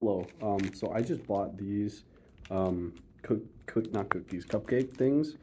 Hello. So I just bought these, not cookies, cupcake things,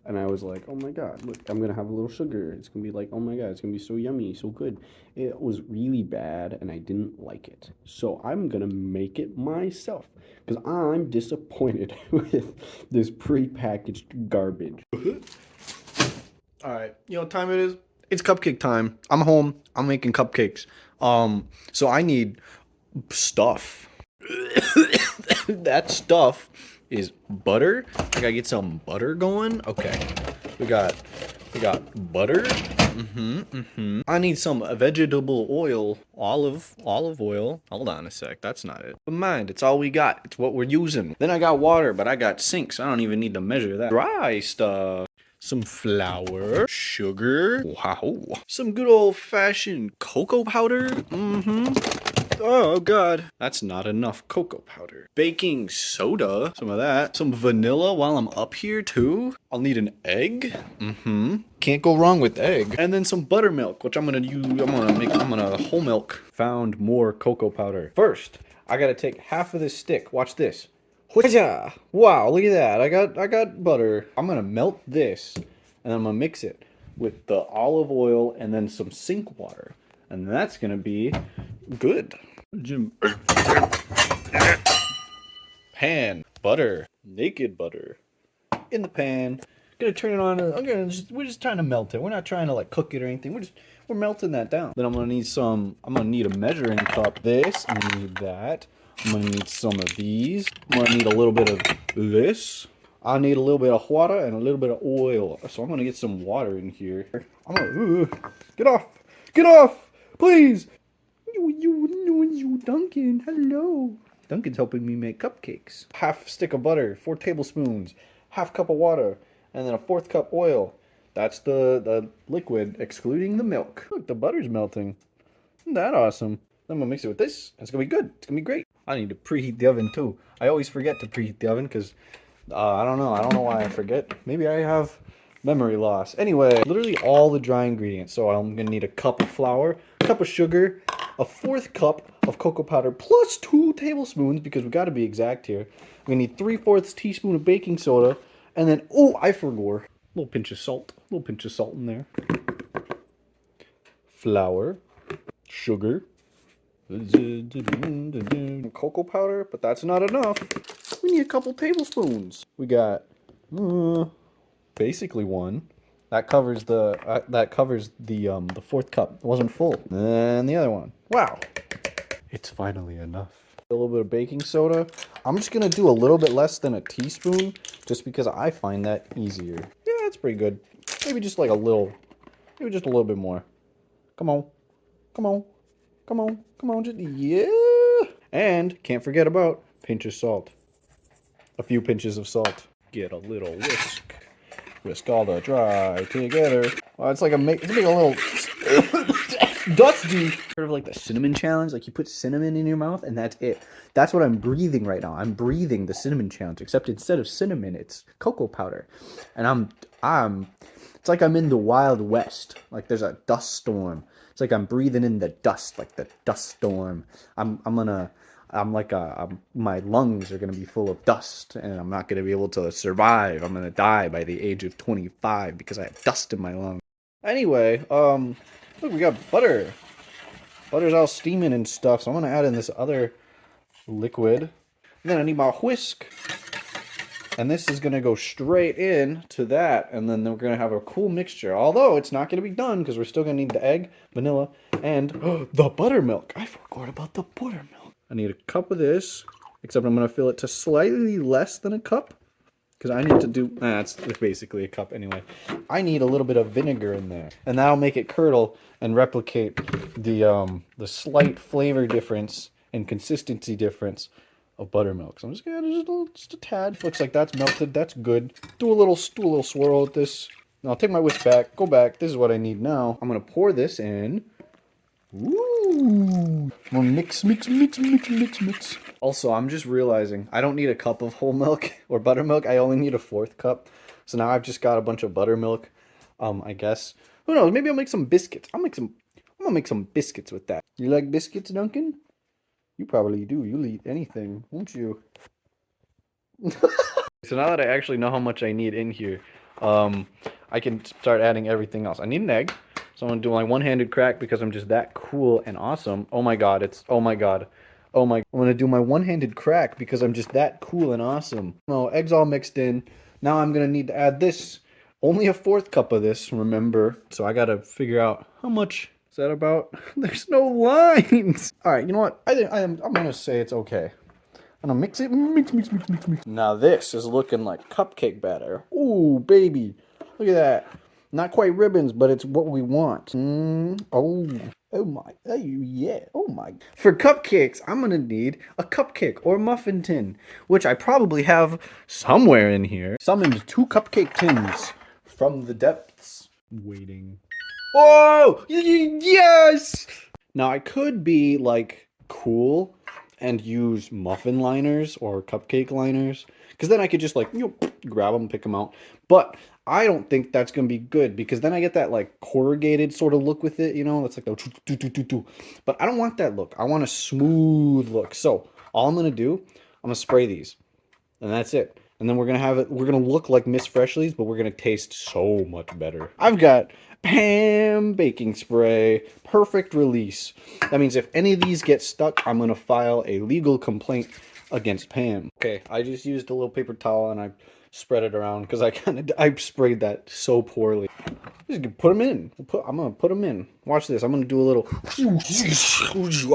and I was like, oh my God, look, I'm gonna have a little sugar. It's gonna be like, oh my God, it's gonna be so yummy, so good. It was really bad, and I didn't like it. So I'm gonna make it myself because I'm disappointed with this prepackaged garbage. All right, you know what time it is? It's cupcake time. I'm home. I'm making cupcakes. So I need stuff. That stuff is butter. I gotta get some butter going. Okay, we got we got butter. I need some vegetable oil, olive oil. Hold on a sec, that's not it. But mind, it's all we got. It's what we're using. Then I got water, but I got sinks. I don't even need to measure that. Dry stuff. Some flour, sugar, wow, some good old-fashioned cocoa powder. Oh god, that's not enough cocoa powder. Baking soda, some of that. Some vanilla while I'm up here too. I'll need an egg. Can't go wrong with egg. And then some buttermilk, which I'm gonna whole milk. Found more cocoa powder. First, I gotta take half of this stick. Watch this. Whoa, wow, look at that. I got butter. I'm gonna melt this and I'm gonna mix it with the olive oil and then some sink water. And that's gonna be good. Pan, butter, naked butter in the pan. Gonna turn it on. We're just trying to melt it. We're not trying to like cook it or anything. We're melting that down. Then I'm gonna need a measuring cup. This, I'm gonna need that. I'm gonna need some of these. I'm gonna need a little bit of this. I need a little bit of water and a little bit of oil. So I'm gonna get some water in here. Get off, get off, please. You, Duncan. Hello. Duncan's helping me make cupcakes. Half stick of butter, 4 tablespoons, half cup of water, and then a 1/4 cup oil. That's the liquid, excluding the milk. Look, the butter's melting. Isn't that awesome? Then I'm gonna mix it with this. It's gonna be good. It's gonna be great. I need to preheat the oven too. I always forget to preheat the oven because I don't know. I don't know why I forget. Maybe I have memory loss. Anyway, literally all the dry ingredients. So I'm gonna need a cup of flour, a cup of sugar, a 1/4 cup of cocoa powder, plus 2 tablespoons, because we gotta be exact here. We need 3/4 teaspoon of baking soda, and then, oh, I forgot. A little pinch of salt. A little pinch of salt in there. Flour, sugar, cocoa powder, but that's not enough. We need a couple tablespoons. We got basically one. That covers the 1/4 cup. It wasn't full. And the other one. Wow. It's finally enough. A little bit of baking soda. I'm just gonna do a little bit less than a teaspoon, just because I find that easier. Yeah, that's pretty good. Maybe just like a little, maybe just a little bit more. Come on, come on, come on, come on, just yeah. And can't forget about pinch of salt. A few pinches of salt. Get a little whisk. Whisk all the dry together. Well, it's like it's like a little dusty. Sort of like the cinnamon challenge. Like you put cinnamon in your mouth and that's it. That's what I'm breathing right now. I'm breathing the cinnamon challenge, except instead of cinnamon, it's cocoa powder. And it's like I'm in the Wild West. Like there's a dust storm. It's like I'm breathing in the dust, like the dust storm. My lungs are gonna be full of dust, and I'm not gonna be able to survive. I'm gonna die by the age of 25 because I have dust in my lungs. Anyway, look, we got butter. Butter's all steaming and stuff, so I'm gonna add in this other liquid. And then I need my whisk. And this is gonna go straight in to that, and then we're gonna have a cool mixture. Although it's not gonna be done because we're still gonna need the egg, vanilla, and the buttermilk. I forgot about the buttermilk. I need a cup of this, except I'm gonna fill it to slightly less than a cup because I need to do. It's basically a cup anyway. I need a little bit of vinegar in there, and that'll make it curdle and replicate the slight flavor difference and consistency difference of buttermilk. So I'm just gonna add just a tad. Looks like that's melted. That's good. Do a little swirl with this. Now I'll take my whisk back. Go back. This is what I need now. I'm gonna pour this in. Ooh. I'm gonna mix. Also, I'm just realizing I don't need a cup of whole milk or buttermilk. I only need a 1/4 cup. So now I've just got a bunch of buttermilk. I guess. Who knows? Maybe I'll make some biscuits. I'm gonna make some biscuits with that. You like biscuits, Duncan? You probably do. You'll eat anything, won't you? So now that I actually know how much I need in here, I can start adding everything else. I need an egg, so I'm gonna do my one-handed crack because I'm just that cool and awesome. Oh my god, oh my god. Oh my, I'm gonna do my one-handed crack because I'm just that cool and awesome. No, eggs all mixed in. Now I'm gonna need to add this. Only a fourth cup of this, remember? So I gotta figure out how much is that about? There's no lines. All right, you know what? I'm gonna say it's okay. I'm gonna mix it. Mix. Now this is looking like cupcake batter. Ooh, baby. Look at that. Not quite ribbons, but it's what we want. Oh my. Oh, yeah. Oh my. For cupcakes, I'm gonna need a cupcake or muffin tin, which I probably have somewhere in here. Summoned 2 cupcake tins from the depths. Waiting. Oh! Yes! Now I could be like cool and use muffin liners or cupcake liners, because then I could just like, grab them, pick them out. But I don't think that's gonna be good, because then I get that like corrugated sort of look with it, that's like the but I don't want that look. I want a smooth look. So all I'm gonna do, I'm gonna spray these, and that's it. And then we're gonna look like Miss Freshly's, but we're gonna taste so much better. I've got Pam baking spray, perfect release. That means if any of these get stuck, I'm gonna file a legal complaint against Pam. Okay, I just used a little paper towel and I spread it around because I sprayed that so poorly. Just put them in. I'm gonna put them in. Watch this. I'm gonna do a little.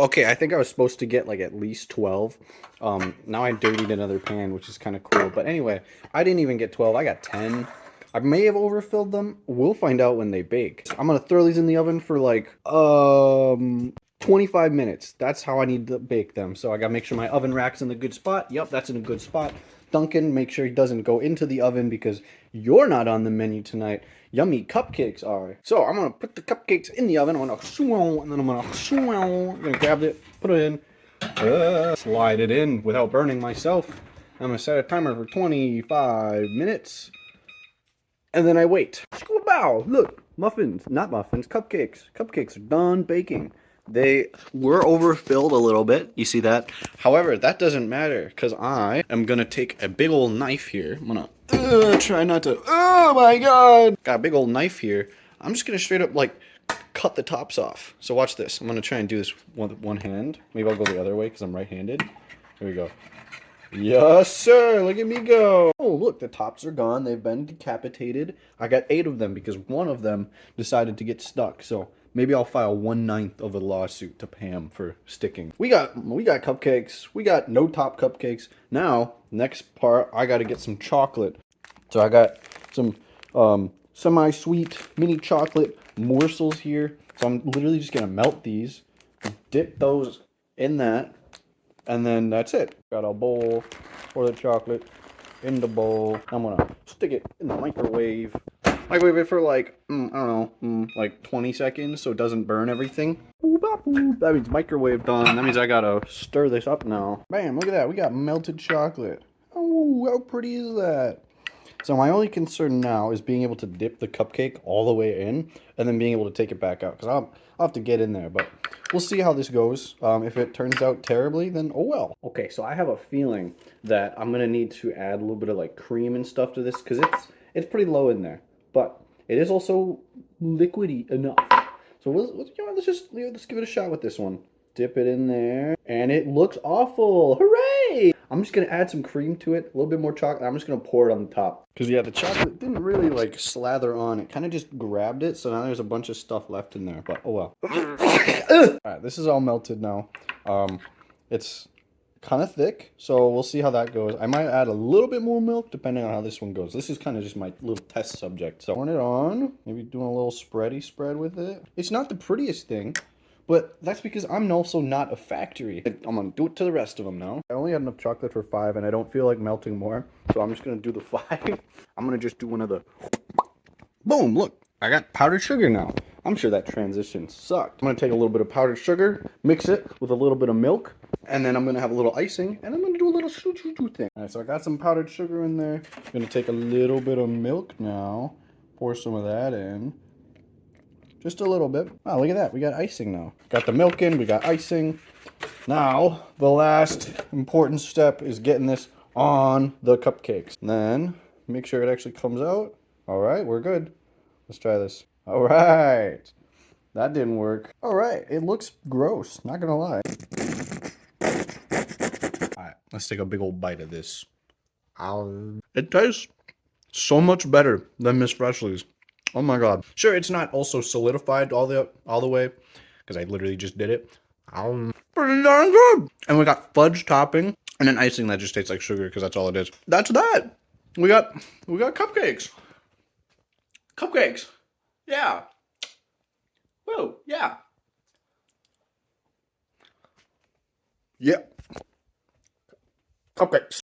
Okay, I think I was supposed to get like at least 12. Now I dirtied another pan, which is kind of cool. But anyway, I didn't even get 12. I got 10. I may have overfilled them. We'll find out when they bake. I'm gonna throw these in the oven for like 25 minutes. That's how I need to bake them. So I gotta make sure my oven rack's in the good spot. Yep, that's in a good spot. Duncan, make sure he doesn't go into the oven because you're not on the menu tonight. Yummy cupcakes are. So I'm gonna put the cupcakes in the oven. I'm gonna grab it, put it in, slide it in without burning myself. I'm gonna set a timer for 25 minutes. And then I wait. Bow! Look, muffins, not muffins, cupcakes. Cupcakes are done baking. They were overfilled a little bit. You see that? However, that doesn't matter because I am gonna take a big old knife here. I'm gonna try not to. Oh my god! Got a big old knife here. I'm just gonna straight up like cut the tops off. So watch this. I'm gonna try and do this with one hand. Maybe I'll go the other way because I'm right-handed. Here we go. Yes, sir. Look at me go. Oh, look, the tops are gone. They've been decapitated. I got 8 of them because one of them decided to get stuck. So maybe I'll file 1/9 of a lawsuit to Pam for sticking. We got cupcakes. We got no top cupcakes. Now, next part, I got to get some chocolate. So I got some semi-sweet mini chocolate morsels here. So I'm literally just going to melt these, dip those in that. And then that's it. Got a bowl for the chocolate in the bowl. I'm gonna stick it in the microwave. Microwave it for like, I don't know, like 20 seconds so it doesn't burn everything. That means microwave done. That means I gotta stir this up now. Bam, look at that. We got melted chocolate. Oh, how pretty is that? So my only concern now is being able to dip the cupcake all the way in and then being able to take it back out. Because I'll have to get in there, but we'll see how this goes. If it turns out terribly, then oh well. Okay, so I have a feeling that I'm going to need to add a little bit of like cream and stuff to this because it's pretty low in there. But it is also liquidy enough. So let's give it a shot with this one. Dip it in there. And it looks awful. Hooray! I'm just going to add some cream to it. A little bit more chocolate. I'm just going to pour it on the top. Because, yeah, the chocolate didn't really, like, slather on. It kind of just grabbed it. So now there's a bunch of stuff left in there. But, oh well. Alright, this is all melted now. It's kind of thick. So we'll see how that goes. I might add a little bit more milk depending on how this one goes. This is kind of just my little test subject. So, pouring it on. Maybe doing a little spready spread with it. It's not the prettiest thing. But that's because I'm also not a factory. I'm going to do it to the rest of them now. I only had enough chocolate for 5 and I don't feel like melting more. So I'm just going to do the 5. I'm going to just do one of the... Boom, look. I got powdered sugar now. I'm sure that transition sucked. I'm going to take a little bit of powdered sugar, mix it with a little bit of milk, and then I'm going to have a little icing, and I'm going to do a little shoo-shoo thing. All right, so I got some powdered sugar in there. I'm going to take a little bit of milk now, pour some of that in. Just a little bit. Wow, look at that. We got icing now. Got the milk in. We got icing. Now, the last important step is getting this on the cupcakes. Then, make sure it actually comes out. All right, we're good. Let's try this. All right. That didn't work. All right, it looks gross, not gonna lie. All right, let's take a big old bite of this. It tastes so much better than Miss Freshly's. Oh my god. Sure, it's not also solidified all the way, because I literally just did it. Pretty darn good. And we got fudge topping and an icing that just tastes like sugar because that's all it is. That's that. We got cupcakes. Cupcakes. Yeah. Whoa, yeah. Yep. Cupcakes.